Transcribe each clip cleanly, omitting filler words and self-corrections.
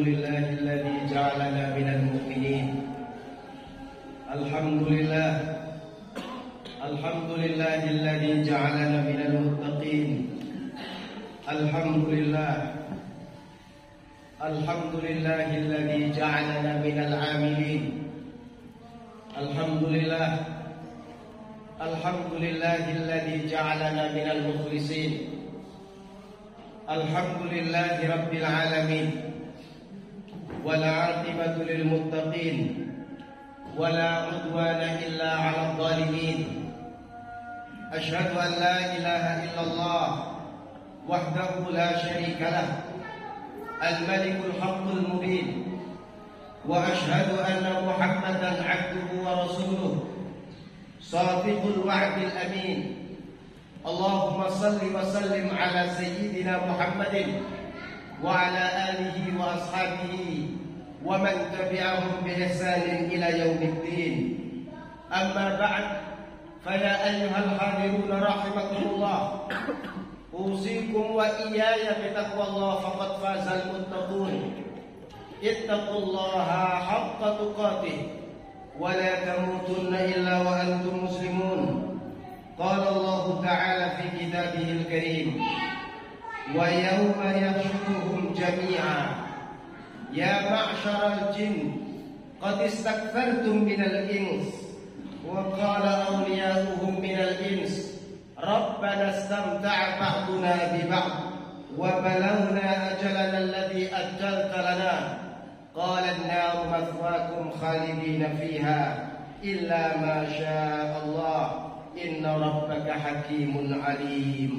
لله الذي جعلنا من المؤمنين. الحمد لله الذي جعلنا من المتقين. الحمد لله الذي جعلنا من العاملين. الحمد لله الذي جعلنا من المخلصين. الحمد لله رب العالمين، والعاقبة للمتقين، ولا عدوان إلا على الظالمين. أشهد أن لا إله إلا الله وحده لا شريك له، الملك الحق المبين، وأشهد أن محمدا عبده ورسوله صادق الوعد الأمين. اللهم صل وسلم على سيدنا محمد وعلى آله وأصحابه ومن تبعهم بإحسان إلى يوم الدين. أما بعد، فيا أيها الحاضرون رحمكم الله، أوصيكم وإياي بتقوى الله فقد فاز المتقون. اتقوا الله حق تقاته ولا تموتن إلا وأنتم مسلمون. قال الله تعالى في كتابه الكريم: ويوم يحشرهم جميعا يا معشر الجن قد استكثرتم من الإنس. وقال أولياؤهم من الإنس: ربنا استمتع بعضنا ببعض وبلغنا أجلنا الذي أجلت لنا. قال النار مثواكم خالدين فيها إلا ما شاء الله إن ربك حكيم عليم.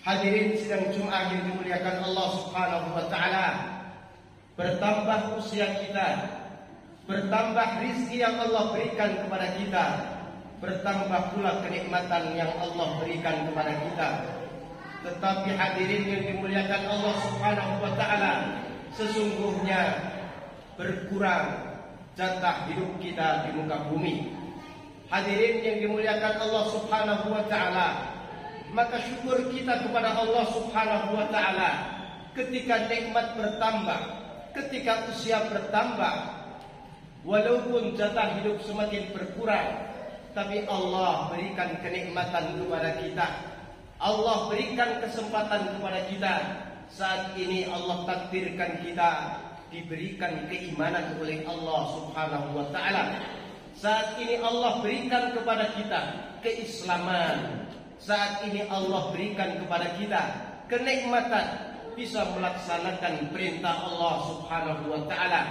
Hadirin sidang Jumat yang dimuliakan Allah Subhanahu wa taala, bertambah usia kita, bertambah rizki yang Allah berikan kepada kita, bertambah pula kenikmatan yang Allah berikan kepada kita. Tetapi hadirin yang dimuliakan Allah Subhanahu wa taala, sesungguhnya berkurang jatah hidup kita di muka bumi. Hadirin yang dimuliakan Allah Subhanahu wa taala, maka syukur kita kepada Allah Subhanahu wa taala ketika nikmat bertambah, ketika usia bertambah. Walaupun jatah hidup semakin berkurang, tapi Allah berikan kenikmatan kepada kita. Allah berikan kesempatan kepada kita. Saat ini Allah takdirkan kita diberikan keimanan oleh Allah Subhanahu wa taala. Saat ini Allah berikan kepada kita keislaman. Saat ini Allah berikan kepada kita kenikmatan bisa melaksanakan perintah Allah Subhanahu wa taala.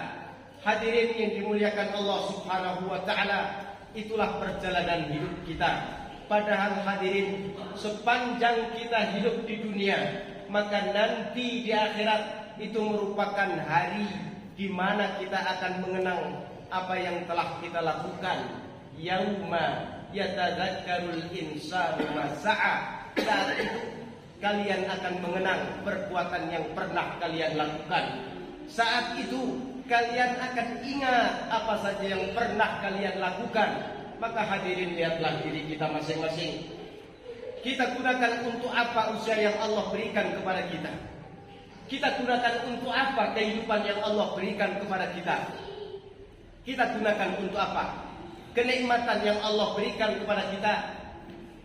Hadirin yang dimuliakan Allah Subhanahu wa taala, itulah perjalanan hidup kita. Padahal hadirin, sepanjang kita hidup di dunia, maka nanti di akhirat itu merupakan hari di mana kita akan mengenang apa yang telah kita lakukan. Yauma yatadzakkarul insanu ma sa'a. Saat itu kalian akan mengenang perbuatan yang pernah kalian lakukan. Saat itu kalian akan ingat apa saja yang pernah kalian lakukan. Maka hadirin, lihatlah diri kita masing-masing. Kita gunakan untuk apa usia yang Allah berikan kepada kita? Kita gunakan untuk apa kehidupan yang Allah berikan kepada kita? Kita gunakan untuk apa kenikmatan yang Allah berikan kepada kita?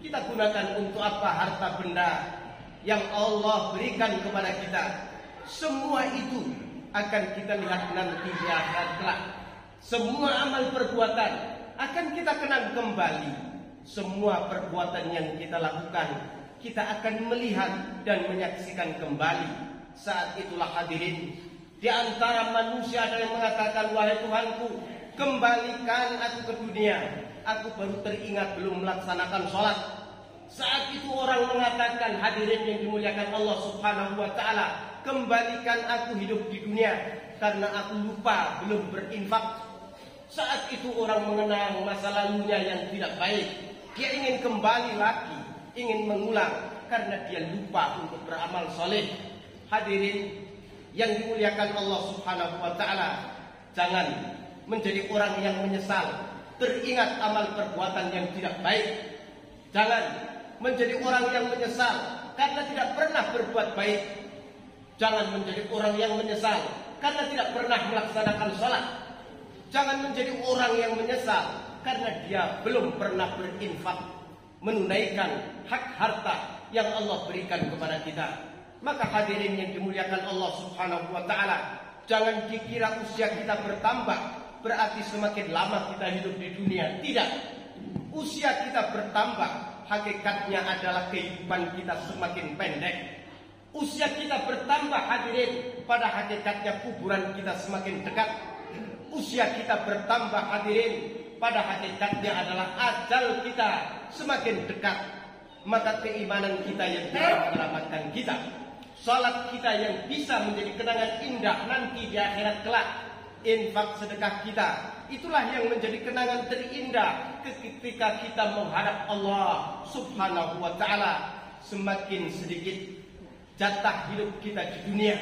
Kita gunakan untuk apa harta benda yang Allah berikan kepada kita? Semua itu akan kita lihat nanti di akhirat kelak. Semua amal perbuatan akan kita kenang kembali. Semua perbuatan yang kita lakukan, kita akan melihat dan menyaksikan kembali. Saat itulah hadirin, di antara manusia ada yang mengatakan, wahai Tuhanku, kembalikan aku ke dunia. Aku baru teringat belum melaksanakan sholat. Saat itu orang mengatakan, hadirin yang dimuliakan Allah Subhanahu wa taala, kembalikan aku hidup di dunia karena aku lupa belum berinfak. Saat itu orang mengenang masa lalunya yang tidak baik. Dia ingin kembali lagi, ingin mengulang karena dia lupa untuk beramal soleh. Hadirin yang dimuliakan Allah Subhanahu wa taala, jangan menjadi orang yang menyesal teringat amal perbuatan yang tidak baik. Jangan menjadi orang yang menyesal karena tidak pernah berbuat baik. Jangan menjadi orang yang menyesal karena tidak pernah melaksanakan sholat. Jangan menjadi orang yang menyesal karena dia belum pernah berinfak, menunaikan hak harta yang Allah berikan kepada kita. Maka hadirin yang dimuliakan Allah Subhanahu wa taala, jangan dikira usia kita bertambah berarti semakin lama kita hidup di dunia. Tidak. Usia kita bertambah, hakikatnya adalah kehidupan kita semakin pendek. Usia kita bertambah hadirin, pada hakikatnya kuburan kita semakin dekat. Usia kita bertambah hadirin, pada hakikatnya adalah ajal kita semakin dekat. Maka keimanan kita yang bisa menyelamatkan kita, salat kita yang bisa menjadi kenangan indah nanti di akhirat kelak, infak sedekah kita, itulah yang menjadi kenangan terindah ketika kita menghadap Allah Subhanahu wa taala. Semakin sedikit jatah hidup kita di dunia,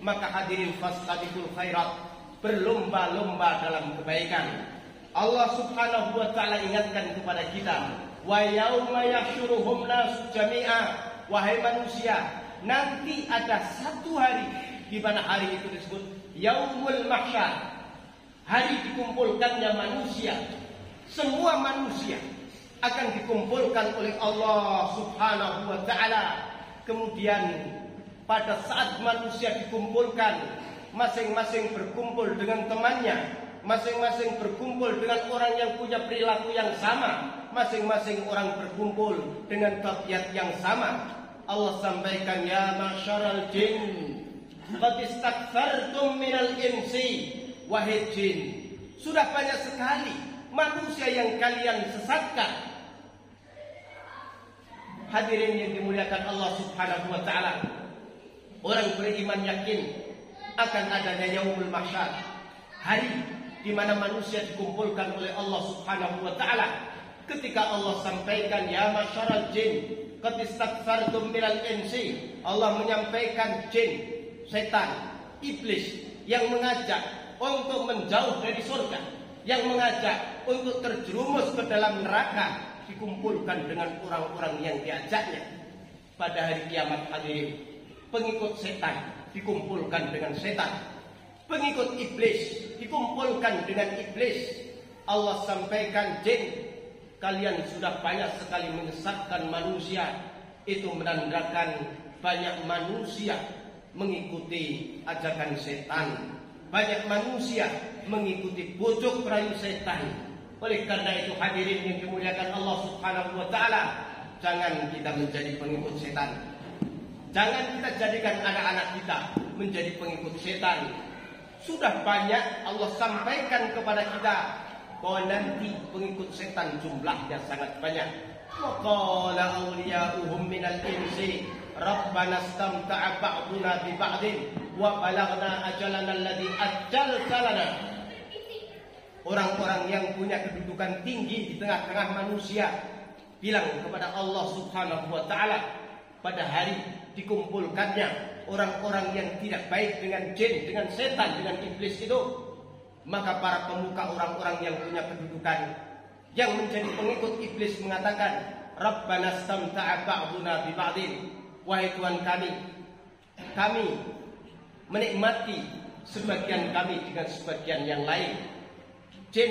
maka hadirin fastabiqul khairat, berlomba-lomba dalam kebaikan. Allah Subhanahu wa taala ingatkan kepada kita, wa yauma yahsyuruhum nasu jami'a, wahai manusia, nanti ada satu hari di mana hari itu disebut yaumul mahsyar, hari dikumpulkannya manusia. Semua manusia akan dikumpulkan oleh Allah Subhanahu wa taala. Kemudian pada saat manusia dikumpulkan, masing-masing berkumpul dengan temannya, masing-masing berkumpul dengan orang yang punya perilaku yang sama, masing-masing orang berkumpul dengan tabiat yang sama. Allah sampaikan, ya masyarul jin qad istakthartum minal insi, wahai jin, sudah banyak sekali manusia yang kalian sesatkan. Hadirin yang dimuliakan Allah Subhanahu wa taala, orang beriman yakin akan adanya yaumul mahsyar, hari di mana manusia dikumpulkan oleh Allah Subhanahu wa taala. Ketika Allah sampaikan, ya masyarul jin qad istakthartum minal insi, Allah menyampaikan jin, setan, iblis yang mengajak untuk menjauh dari surga, yang mengajak untuk terjerumus ke dalam neraka, dikumpulkan dengan orang-orang yang diajaknya. Pada hari kiamat hadirin, pengikut setan dikumpulkan dengan setan, pengikut iblis dikumpulkan dengan iblis. Allah sampaikan, jin, kalian sudah banyak sekali menyesatkan manusia. Itu menandakan banyak manusia mengikuti ajakan setan, banyak manusia mengikuti bujuk rayu setan. Oleh karena itu hadirin yang dimuliakan Allah Subhanahu wa taala, jangan kita menjadi pengikut setan. Jangan kita jadikan anak-anak kita menjadi pengikut setan. Sudah banyak Allah sampaikan kepada kita bahwa nanti pengikut setan jumlahnya sangat banyak. Wa qala awliya'uhum minal insi rabbana istamta'a ba'duna bi ba'din wa balaghna ajalana alladhi ajjalta lana. Orang-orang yang punya kedudukan tinggi di tengah-tengah manusia bilang kepada Allah Subhanahu wa taala, pada hari dikumpulkannya orang-orang yang tidak baik dengan jin, dengan setan, dengan iblis itu, maka para pemuka orang-orang yang punya kedudukan yang menjadi pengikut iblis mengatakan, Rabbana istamta'a ba'duna bi ba'din, wahai Tuhan kami menikmati sebagian kami dengan sebagian yang lain. Jin,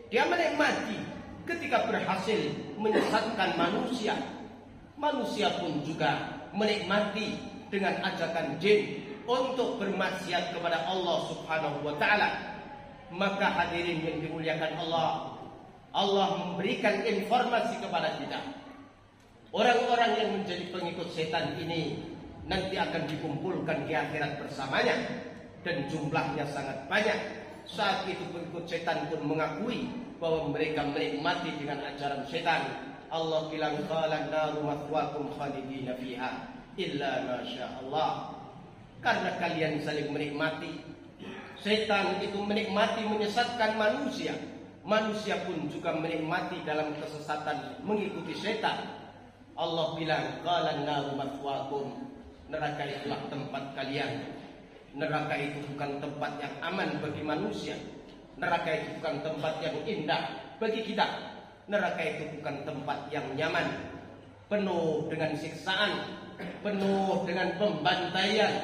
dia menikmati ketika berhasil menyesatkan manusia. Manusia pun juga menikmati dengan ajakan jin untuk bermaksiat kepada Allah Subhanahu wa taala. Maka hadirin yang dimuliakan Allah, Allah memberikan informasi kepada kita. Orang-orang yang menjadi pengikut setan ini nanti akan dikumpulkan di akhirat bersamanya, dan jumlahnya sangat banyak. Saat itu pengikut setan pun mengakui bahwa mereka menikmati dengan ajaran setan. Allah bilang, qalan naru mathwakum khalidina fiha illa ma sya Allah. Karena kalian saling menikmati, setan itu menikmati menyesatkan manusia, manusia pun juga menikmati dalam kesesatan mengikuti setan. Allah bilang, qalan naru mathwakum, neraka itulah tempat kalian. Neraka itu bukan tempat yang aman bagi manusia. Neraka itu bukan tempat yang indah bagi kita. Neraka itu bukan tempat yang nyaman, penuh dengan siksaan, penuh dengan pembantaian,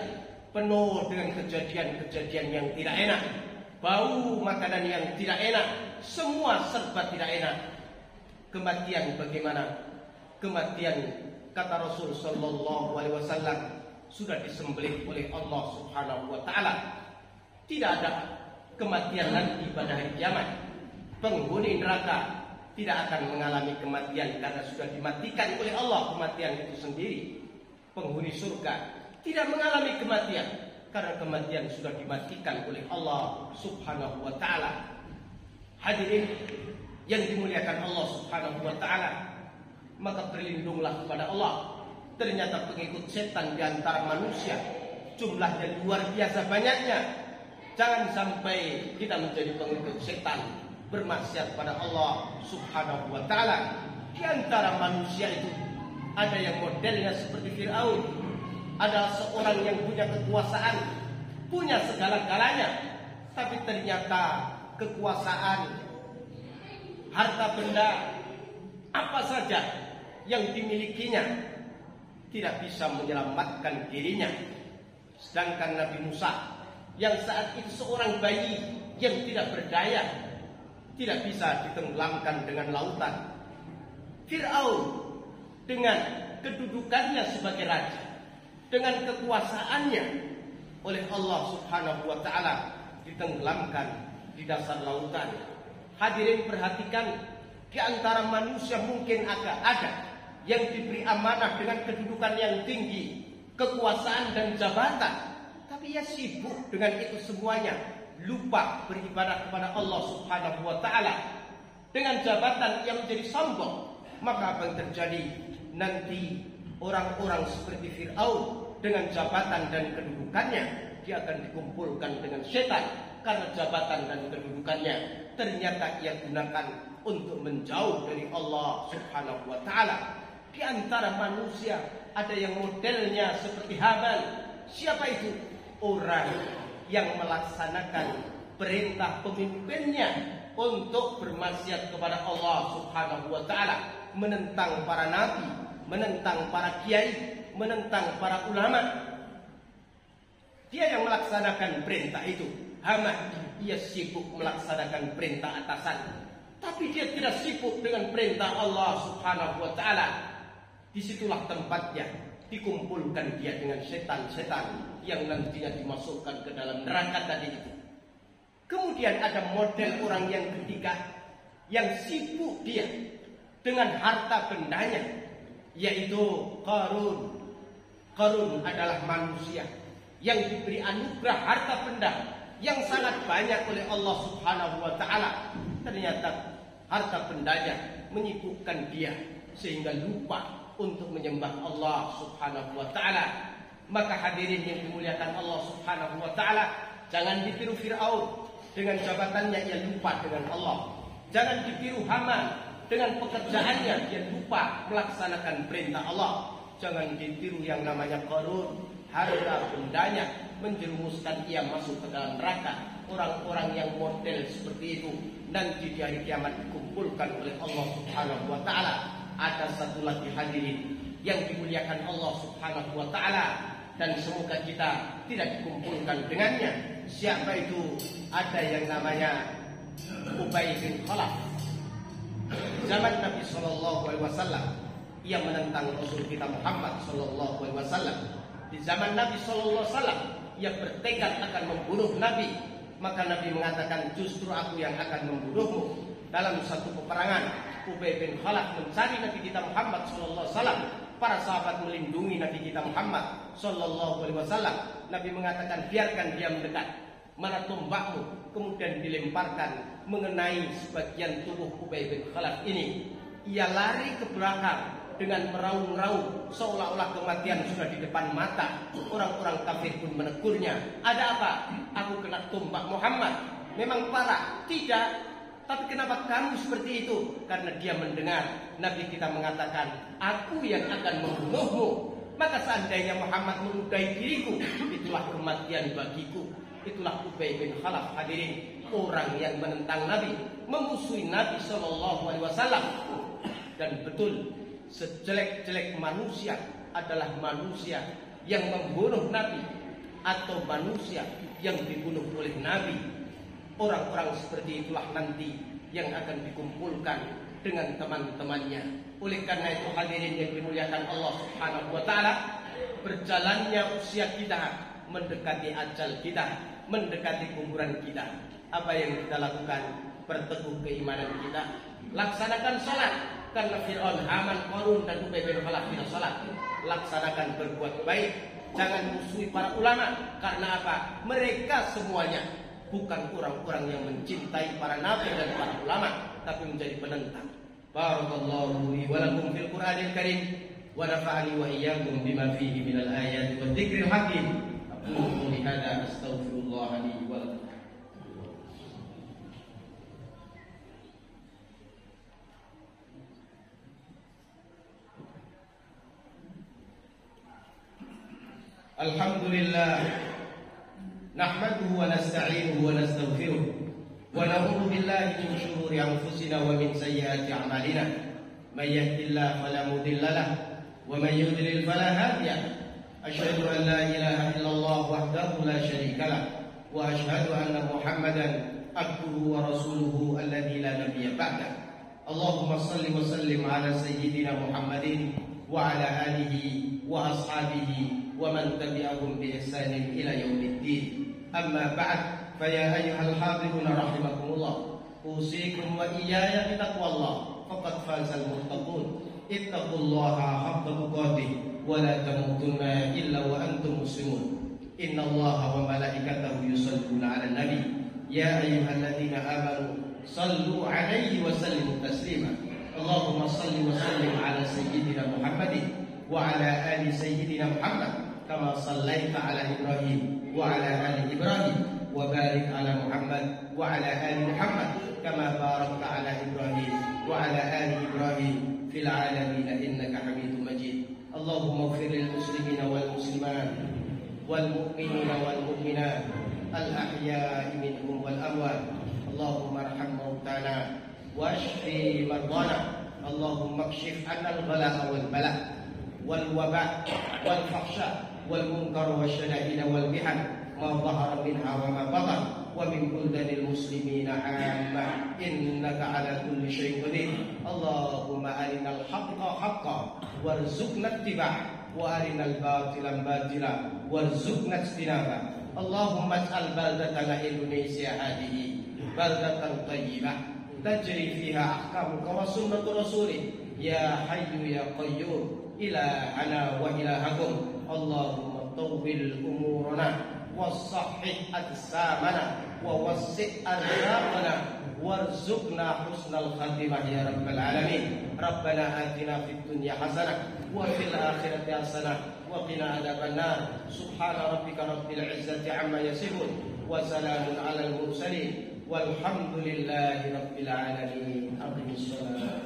penuh dengan kejadian-kejadian yang tidak enak, bau makanan yang tidak enak, semua serba tidak enak. Kematian bagaimana? Kematian kata Rasul sallallahu alaihi wasallam sudah disembelih oleh Allah Subhanahu wa taala. Tidak ada kematian nanti pada hari kiamat. Penghuni neraka tidak akan mengalami kematian karena sudah dimatikan oleh Allah kematian itu sendiri. Penghuni surga tidak mengalami kematian karena kematian sudah dimatikan oleh Allah Subhanahu wa taala. Hadirin yang dimuliakan Allah Subhanahu wa taala, maka berlindunglah kepada Allah. Ternyata pengikut setan di antara manusia jumlahnya luar biasa banyaknya. Jangan sampai kita menjadi pengikut setan, bermaksiat pada Allah Subhanahu wa taala. Di antara manusia itu ada yang modelnya seperti Fir'aun, ada seorang yang punya kekuasaan, punya segala-galanya, tapi ternyata kekuasaan, harta benda, apa saja yang dimilikinya tidak bisa menyelamatkan dirinya. Sedangkan Nabi Musa yang saat itu seorang bayi yang tidak berdaya, tidak bisa ditenggelamkan dengan lautan. Fir'aun dengan kedudukannya sebagai raja, dengan kekuasaannya oleh Allah Subhanahu wa taala ditenggelamkan di dasar lautan. Hadirin perhatikan, di antara manusia mungkin ada yang diberi amanah dengan kedudukan yang tinggi, kekuasaan dan jabatan, tapi ia sibuk dengan itu semuanya, lupa beribadah kepada Allah Subhanahu wa taala. Dengan jabatan yang menjadi sombong, maka apa yang terjadi? Nanti orang-orang seperti Fir'aun dengan jabatan dan kedudukannya, dia akan dikumpulkan dengan setan karena jabatan dan kedudukannya ternyata ia gunakan untuk menjauh dari Allah Subhanahu wa taala. Di antara manusia ada yang modelnya seperti Haman. Siapa itu? Orang yang melaksanakan perintah pemimpinnya untuk bermaksiat kepada Allah Subhanahu wa taala, menentang para nabi, menentang para kiai, menentang para ulama. Dia yang melaksanakan perintah itu. Haman, ia sibuk melaksanakan perintah atasan, tapi dia tidak sibuk dengan perintah Allah Subhanahu wa taala. Disitulah tempatnya dikumpulkan dia dengan setan-setan yang nantinya dimasukkan ke dalam neraka tadi itu. Kemudian ada model orang yang ketiga yang sibuk dia dengan harta bendanya, yaitu Qarun. Qarun adalah manusia yang diberi anugerah harta benda yang sangat banyak oleh Allah Subhanahu wa taala. Ternyata harta bendanya menyibukkan dia sehingga lupa untuk menyembah Allah Subhanahu wa taala. Maka hadirin yang dimuliakan Allah Subhanahu wa taala, jangan ditiru Fir'aun dengan jabatannya ia lupa dengan Allah. Jangan ditiru Haman dengan pekerjaannya dia lupa melaksanakan perintah Allah. Jangan ditiru yang namanya Qarun, harta bendanya menjerumuskan ia masuk ke dalam neraka. Orang-orang yang model seperti itu nanti di hari kiamat dikumpulkan oleh Allah Subhanahu wa taala. Ada satu lagi hadirin yang dimuliakan Allah Subhanahu wa taala, dan semoga kita tidak dikumpulkan dengannya. Siapa itu? Ada yang namanya Ubay bin Khalaf. Zaman Nabi sallallahu alaihi wasallam, ia menentang Rasul kita Muhammad sallallahu alaihi wasallam. Di zaman Nabi sallallahu alaihi wasallam, ia bertekad akan membunuh Nabi. Maka Nabi mengatakan, justru aku yang akan membunuhmu. Dalam satu peperangan, Ubay bin Khalaf mencari Nabi kita Muhammad sallallahu alaihi wasallam. Para sahabat melindungi Nabi kita Muhammad sallallahu alaihi wasallam. Nabi mengatakan, biarkan dia mendekat. Mana tombakmu? Kemudian dilemparkan mengenai sebagian tubuh Ubay bin Khalaf ini. Ia lari ke belakang dengan meraung-raung seolah-olah kematian sudah di depan mata. Orang-orang kafir pun menegurnya. Ada apa? Aku kena tombak Muhammad. Memang parah? Tidak. Tapi kenapa kamu seperti itu? Karena dia mendengar Nabi kita mengatakan, aku yang akan membunuhmu. Maka seandainya Muhammad meludahi diriku, itulah kematian bagiku. Itulah Ubay bin Khalaf. Hadirin, orang yang menentang Nabi, memusuhi Nabi SAW. Dan betul, sejelek-jelek manusia adalah manusia yang membunuh Nabi, atau manusia yang dibunuh oleh Nabi. Orang-orang seperti itulah nanti yang akan dikumpulkan dengan teman-temannya. Oleh karena itu hadirin yang dimuliakan Allah Subhanahu wa taala, berjalannya usia kita mendekati ajal kita, mendekati kuburan kita. Apa yang kita lakukan? Perteguh keimanan kita, laksanakan salat karena Fir'aun, Haman, Qarun dan Ubay bin Khalaf tidak salat. Laksanakan berbuat baik, jangan musuhi para ulama. Karena apa? Mereka semuanya bukan orang-orang yang mencintai para nabi dan para ulama, tapi menjadi penentang. Barakallahu li wa lakum fil Qur'anil Karim wa nafa'ani wa iyyakum bima fihi minal ayati wad dzikril hakim. Aqulu qouli hadza astaghfirullah li wa lakum. Alhamdulillah nahmaduhu wa nasta'inuhu wa nastaghfiruh wa na'udzu billahi min shururi anfusina wa min sayyiati a'malina. May yahdihillahu fala mudilla lahu wa may yudlil fala hadiya lahu. Asyhadu an la ilaha illallah wahdahu la syarika lahu wa asyhadu anna Muhammadan abduhu wa rasuluhu alladzi la nabiyya ba'dahu. Allahumma shalli wa sallim ala sayyidina Muhammadin wa ala alihi wa ashabihi ومن تبعهم بإحسان إلى يوم الدين. أما بعد فيا أيها الحاضرون رحمكم الله، أوصيكم وإياي بتقوى الله فقد فاز المتقون. اتقوا الله حق تقاته ولا تموتن إلا وأنتم مسلمون. إن الله وملائكته يصلون على النبي يا أيها الذين آمنوا صلوا عليه وسلموا تسليما. اللهم صل وسلم على سيدنا محمد وعلى آل سيدنا محمد كما صليت على إبراهيم وعلى آل إبراهيم وبارك على محمد وعلى آل محمد كما باركت على إبراهيم وعلى آل إبراهيم في العالمين إنك حميد مجيد. اللهم اغفر للمسلمين والمسلمات والمؤمنين والمؤمنات الأحياء منهم والأموات. اللهم ارحم موتانا واشف مرضانا. اللهم اكشف عنا البلاء والبلاء والوباء والفحشاء والمنكر والشدائد والمحن ما ظهر منها وما بطن ومن بلدان المسلمين عامة إنك على كل شيء قدير. اللهم أرنا الحق حقا وارزقنا اتباعه وأرنا الباطل باطلا وارزقنا اجتنابه. اللهم اجعل بلدتنا إندونيسيا هذه بلدة طيبة تجري فيها أحكامك وسنة رسولك يا حي يا قيوم إلهنا وإلهكم. اللهم طول أمورنا وصحح أجسامنا ووسع أرزاقنا وارزقنا حسن الخاتمة يا رب العالمين. ربنا آتنا في الدنيا حسنة وفي الآخرة حسنة وقنا عذاب النار. سبحان ربك رب العزة عما يصفون وسلام على المرسلين والحمد لله رب العالمين. أقم الصلاة.